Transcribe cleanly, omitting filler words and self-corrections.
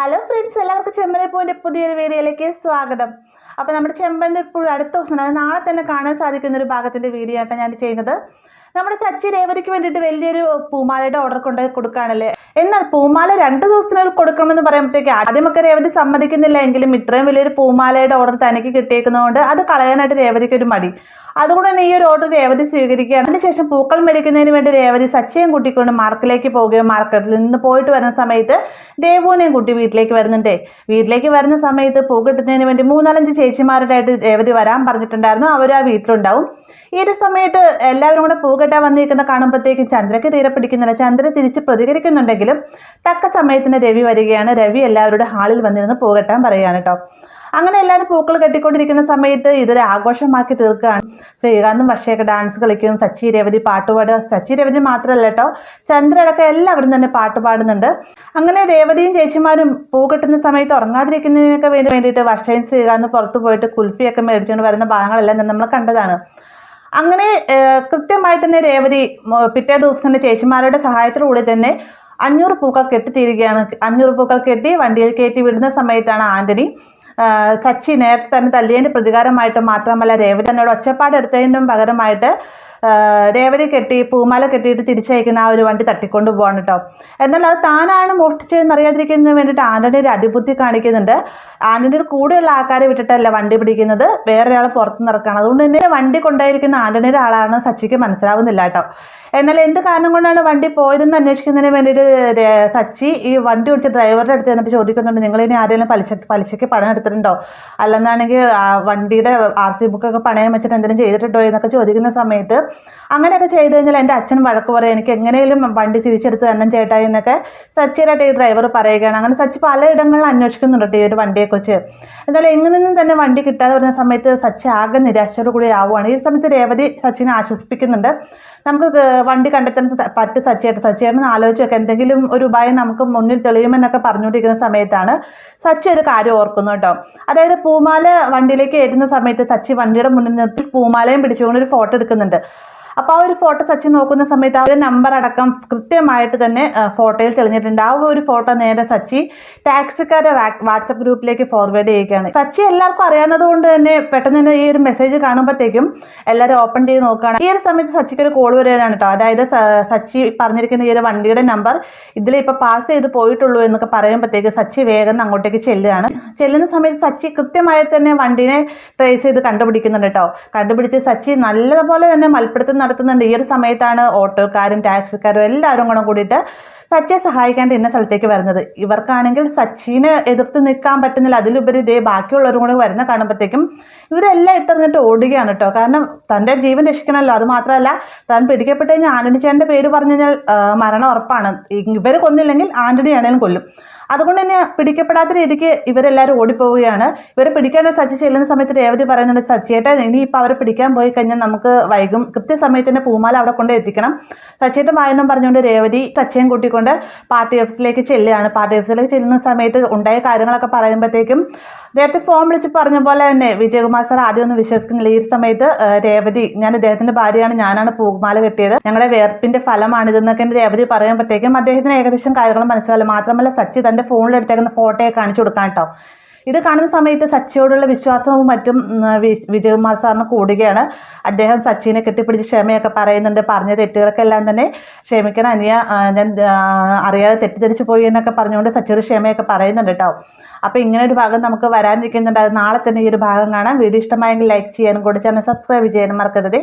Hello friends, എല്ലാവർക്കും ചെമ്പനെ പോയിൻ്റെ പുതിയൊരു വീഡിയോയിലേക്ക് സ്വാഗതം. അപ്പോൾ നമ്മുടെ ചെമ്പൻ്റെ ഇപ്പോൾ അടുത്ത ദിവസം നാളെ തന്നെ കാണാൻ സാധിക്കുന്ന ഒരു ഭാഗത്തിൻ്റെ വീഡിയോ ആയിട്ടാണ് ഞാൻ ചെയ്യുന്നത്. നമ്മുടെ സച്ചി രേവതിക്ക് വേണ്ടിയിട്ട് വലിയൊരു പൂമാലയുടെ ഓർഡർ കൊണ്ടുപോയി കൊടുക്കുകയാണല്ലേ. എന്നാൽ പൂമാല 2 ദിവസത്തിനുള്ളിൽ കൊടുക്കണമെന്ന് പറയുമ്പോഴത്തേക്ക് ആദ്യമൊക്കെ രേവതി സമ്മതിക്കുന്നില്ല എങ്കിലും ഇത്രയും വലിയൊരു പൂമാലയുടെ ഓർഡർ തനിക്ക് കിട്ടിയേക്കുന്നതുകൊണ്ട് അത് കളയാനായിട്ട് രേവതിക്ക് ഒരു മടി. അതുകൊണ്ട് തന്നെ ഈ ഒരു ഓർഡർ രേവതി സ്വീകരിക്കുകയാണ്. അതിനുശേഷം പൂക്കൾ മേടിക്കുന്നതിന് വേണ്ടി രേവതി സച്ചിയും കൂട്ടിക്കൊണ്ട് മാർക്കറ്റിലേക്ക് പോവുകയും മാർക്കറ്റിൽ നിന്ന് പോയിട്ട് വരുന്ന സമയത്ത് ദേവുവിനെയും കൂട്ടി വീട്ടിലേക്ക് വരുന്നുണ്ട്. വീട്ടിലേക്ക് വരുന്ന സമയത്ത് പൂ കിട്ടുന്നതിന് വേണ്ടി 3-4 ചേച്ചിമാരുടെ ആയിട്ട് രേവതി വരാൻ പറഞ്ഞിട്ടുണ്ടായിരുന്നു. അവർ ആ വീട്ടിലുണ്ടാവും. ഈ ഒരു സമയത്ത് എല്ലാവരും കൂടെ പൂ കെട്ടാൻ വന്നിരിക്കുന്ന കാണുമ്പോഴത്തേക്കും ചന്ദ്രയ്ക്ക് തീരെ പിടിക്കുന്നില്ല. ചന്ദ്ര തിരിച്ച് പ്രതികരിക്കുന്നുണ്ടെങ്കിലും തക്ക സമയത്തിന് രവി വരികയാണ്. രവി എല്ലാവരുടെ ഹാളിൽ വന്നിരുന്ന് പൂ കെട്ടാൻ പറയുകയാണ് കേട്ടോ. അങ്ങനെ എല്ലാവരും പൂക്കൾ കെട്ടിക്കൊണ്ടിരിക്കുന്ന സമയത്ത് ഇതൊരു ആഘോഷമാക്കി തീർക്കുകയാണ്. ശ്രീകാന്തും വർഷയൊക്കെ ഡാൻസ് കളിക്കും, സച്ചി രേവതി പാട്ടുപാടുക. സച്ചി രേവതി മാത്രമല്ല കേട്ടോ, ചന്ദ്ര അടക്കം എല്ലാവരും തന്നെ പാട്ട് പാടുന്നുണ്ട്. അങ്ങനെ രേവതിയും ചേച്ചിമാരും പൂ കെട്ടുന്ന സമയത്ത് ഉറങ്ങാതിരിക്കുന്നതിനൊക്കെ വേണ്ടിയിട്ട് വർഷയും ശ്രീകാന്തും പുറത്തു പോയിട്ട് കുൽഫിയൊക്കെ മേടിച്ചുകൊണ്ട് വരുന്ന ഭാഗങ്ങളെല്ലാം നമ്മൾ കണ്ടതാണ്. അങ്ങനെ കൃത്യമായി തന്നെ രേവതി പിറ്റേ ദിവസം തന്നെ ചേച്ചിമാരുടെ സഹായത്തോടുകൂടി തന്നെ 500 പൂക്കൾ കെട്ടിത്തീരുകയാണ്. 500 പൂക്കൾ കെട്ടി വണ്ടിയിൽ കയറ്റി വിടുന്ന സമയത്താണ് ആന്റണി സച്ചി നേരത്തെ തന്നെ തല്ലിയതിൻ്റെ പ്രതികാരമായിട്ട് മാത്രമല്ല രേവതി തന്നോട് ഒച്ചപ്പാടെടുത്തതിനും പകരമായിട്ട് രേവതി പൂമാല കെട്ടിയിട്ട് തിരിച്ചയക്കുന്ന ആ ഒരു വണ്ടി തട്ടിക്കൊണ്ട് പോവാണ് കേട്ടോ. എന്നാൽ അത് താനാണ് മോഷ്ടിച്ചതെന്ന് അറിയാതിരിക്കുന്നതിന് വേണ്ടിയിട്ട് ആന്റണി ഒരു അതിബുദ്ധി കാണിക്കുന്നുണ്ട്. ആന്റണിയുടെ കൂടെയുള്ള ആൾക്കാരെ വിട്ടിട്ടല്ല വണ്ടി പിടിക്കുന്നത്, വേറെ ഒരാൾ പുറത്ത് നിറക്കാണ്. അതുകൊണ്ട് തന്നെ വണ്ടി കൊണ്ടായിരിക്കുന്ന ആന്റണിയുടെ ആളാണ് സച്ചിക്ക് മനസ്സിലാവുന്നില്ല കേട്ടോ. എന്നാൽ എന്ത് കാരണം കൊണ്ടാണ് വണ്ടി പോയതെന്ന് അന്വേഷിക്കുന്നതിന് വേണ്ടിയിട്ട് സച്ചി ഈ വണ്ടി ഓടിച്ച ഡ്രൈവറുടെ അടുത്ത് എന്നിട്ട് ചോദിക്കുന്നുണ്ട്, നിങ്ങളിനി ആരെങ്കിലും പലിശയ്ക്ക് പണം എടുത്തിട്ടുണ്ടോ, അല്ലെന്നാണെങ്കിൽ വണ്ടിയുടെ RC ബുക്കൊക്കെ പണയം വെച്ചിട്ട് എന്തെങ്കിലും ചെയ്തിട്ടുണ്ടോ എന്നൊക്കെ ചോദിക്കുന്ന സമയത്ത് അങ്ങനെയൊക്കെ ചെയ്തു കഴിഞ്ഞാൽ എൻ്റെ അച്ഛൻ വഴക്ക് പറയും, എനിക്ക് എങ്ങനെയും വണ്ടി തിരിച്ചെടുത്ത് തന്നെ ചേട്ടായി എന്നൊക്കെ സച്ചിയായിട്ട് ഈ ഡ്രൈവർ പറയുകയാണ്. അങ്ങനെ സച്ചി പലയിടങ്ങളിൽ അന്വേഷിക്കുന്നുണ്ട് ഈ ഒരു വണ്ടിയെക്കുറിച്ച്. എന്നാൽ എങ്ങനെയൊന്നും തന്നെ വണ്ടി കിട്ടാതെ വരുന്ന സമയത്ത് സച്ചി ആകെ നിരാശയോടു കൂടി ആവുകയാണ്. ഈ സമയത്ത് രേവതി സച്ചിനെ ആശ്വസിപ്പിക്കുന്നുണ്ട്, നമുക്ക് വണ്ടി കണ്ടെത്താൻ പറ്റും സച്ചിയേട്ടൻ ആലോചിച്ചൊക്കെ എന്തെങ്കിലും ഒരു ഉപായം നമുക്ക് മുന്നിൽ തെളിയുമെന്നൊക്കെ പറഞ്ഞുകൊണ്ടിരിക്കുന്ന സമയത്താണ് സച്ചി ഒരു കാര്യം ഓർക്കുന്നു കേട്ടോ. അതായത് പൂമാല വണ്ടിയിലേക്ക് കയറ്റുന്ന സമയത്ത് സച്ചി വണ്ടിയുടെ മുന്നിൽ നിർത്തി പൂമാലയും പിടിച്ചുകൊണ്ട് ഒരു ഫോട്ടോ എടുക്കുന്നുണ്ട്. അപ്പോൾ ആ ഒരു ഫോട്ടോ സച്ചി നോക്കുന്ന സമയത്ത് ആ ഒരു നമ്പർ അടക്കം കൃത്യമായിട്ട് തന്നെ ഫോട്ടോയിൽ തെളിഞ്ഞിട്ടുണ്ട്. ആ ഒരു ഫോട്ടോ നേരെ സച്ചി ടാക്സിക്കാരുടെ വാട്സപ്പ് ഗ്രൂപ്പിലേക്ക് ഫോർവേഡ് ചെയ്യുകയാണ്. സച്ചി എല്ലാവർക്കും അറിയാവുന്നത് കൊണ്ട് തന്നെ പെട്ടെന്ന് തന്നെ ഈ ഒരു മെസ്സേജ് കാണുമ്പോഴത്തേക്കും എല്ലാവരും ഓപ്പൺ ചെയ്ത് നോക്കുകയാണ്. ഈ ഒരു സമയത്ത് സച്ചിക്ക് ഒരു കോൾ വരികയാണ് കേട്ടോ. അതായത് സച്ചി പറഞ്ഞിരിക്കുന്ന ഈ ഒരു വണ്ടിയുടെ നമ്പർ ഇതിലിപ്പോൾ പാസ് ചെയ്ത് പോയിട്ടുള്ളൂ എന്നൊക്കെ പറയുമ്പോഴത്തേക്ക് സച്ചി വേഗം അങ്ങോട്ടേക്ക് ചെല്ലുകയാണ്. ചെല്ലുന്ന സമയത്ത് സച്ചി കൃത്യമായി തന്നെ വണ്ടിനെ ട്രേസ് ചെയ്ത് കണ്ടുപിടിക്കുന്നുണ്ട് കേട്ടോ. കണ്ടുപിടിച്ച് സച്ചി നല്ലതുപോലെ തന്നെ മൽപ്പിടുത്തം നടത്തുന്നുണ്ട്. ഈ ഒരു സമയത്താണ് ഓട്ടോക്കാരും ടാക്സിക്കാരും എല്ലാവരും കൂടിയിട്ട് സച്ചിയെ സഹായിക്കാണ്ട് ഇന്ന സ്ഥലത്തേക്ക് വരുന്നത്. ഇവർക്കാണെങ്കിൽ സച്ചിനെ എതിർത്ത് നിൽക്കാൻ പറ്റുന്നില്ല. അതിലുപരി ഇതേ ബാക്കിയുള്ളവരും കൂടെ വരുന്ന കാണുമ്പോഴത്തേക്കും ഇവരെല്ലാം ഇട്ടെറിഞ്ഞിട്ട് ഓടുകയാണ് കേട്ടോ. കാരണം തൻ്റെ ജീവൻ രക്ഷിക്കണമല്ലോ. അത് മാത്രമല്ല, താൻ പിടിക്കപ്പെട്ട് കഴിഞ്ഞാൽ ആന്റണി ചേട്ടൻ്റെ പേര് പറഞ്ഞു കഴിഞ്ഞാൽ മരണം ഉറപ്പാണ്. ഇവർ കൊന്നില്ലെങ്കിൽ ആന്റണി ആണെങ്കിലും കൊല്ലും. അതുകൊണ്ട് തന്നെ പിടിക്കപ്പെടാത്ത രീതിക്ക് ഇവരെല്ലാവരും ഓടിപ്പോവുകയാണ്. ഇവരെ പിടിക്കാനായിട്ട് സച്ചി ചെല്ലുന്ന സമയത്ത് രേവതി പറയുന്നുണ്ട്, സച്ചിയേട്ട ഇനിയിപ്പോൾ അവരെ പിടിക്കാൻ പോയി കഴിഞ്ഞാൽ നമുക്ക് വൈകും, കൃത്യസമയത്തിന് പൂമാല അവിടെ കൊണ്ട് എത്തിക്കണം. സച്ചിയേട്ട വായനം പറഞ്ഞുകൊണ്ട് രേവതി സച്ചിയും കൂട്ടിക്കൊണ്ട് പാർട്ടി ഓഫീസിലേക്ക് ചെല്ലുകയാണ്. പാർട്ടി ഓഫീസിലേക്ക് ചെല്ലുന്ന സമയത്ത് ഉണ്ടായ കാര്യങ്ങളൊക്കെ പറയുമ്പോഴത്തേക്കും നേരത്തെ ഫോൺ വിളിച്ച് പറഞ്ഞ പോലെ തന്നെ വിജയകുമാർ സാർ ആദ്യമൊന്നും വിശ്വസിക്കുന്നില്ല. ഈ സമയത്ത് രേവതി, ഞാൻ ഇദ്ദേഹത്തിന്റെ ഭാര്യയാണ്, ഞാനാണ് പൂമാല കെട്ടിയത്, ഞങ്ങളുടെ വേർപ്പിന്റെ ഫലമാണിതെന്നൊക്കെ രേവതി പറയുമ്പോഴത്തേക്കും അദ്ദേഹത്തിന് ഏകദേശം കാര്യങ്ങൾ മനസ്സിലാവില്ല. മാത്രമല്ല സച്ചി തന്റെ ഫോണിൽ എടുത്തേക്കുന്ന ഫോട്ടോയെ കാണിച്ചു കൊടുക്കാൻ കേട്ടോ. ഇത് കാണുന്ന സമയത്ത് സച്ചിയോടുള്ള വിശ്വാസവും മറ്റും വിജയകുമാർ സാറിന് കൂടുകയാണ്. അദ്ദേഹം സച്ചിനെ കെട്ടിപ്പിടിച്ച് ക്ഷമയൊക്കെ പറയുന്നുണ്ട്. പറഞ്ഞ തെറ്റുകൾക്കെല്ലാം തന്നെ ക്ഷമിക്കണം അനിയ, ഞാൻ അറിയാതെ തെറ്റിദ്ധരിച്ചു പോയി എന്നൊക്കെ പറഞ്ഞുകൊണ്ട് സച്ചിയോട് ക്ഷമയൊക്കെ പറയുന്നുണ്ട് കേട്ടോ. അപ്പോൾ ഇങ്ങനെ ഒരു ഭാഗം നമുക്ക് വരാനിരിക്കുന്നുണ്ട്. അത് നാളെ തന്നെ ഈ ഒരു ഭാഗം കാണാം. വീഡിയോ ഇഷ്ടമായെങ്കിൽ ലൈക്ക് ചെയ്യാനും കൂടി ചാനൽ സബ്സ്ക്രൈബ് ചെയ്യാനും മറക്കരുത്.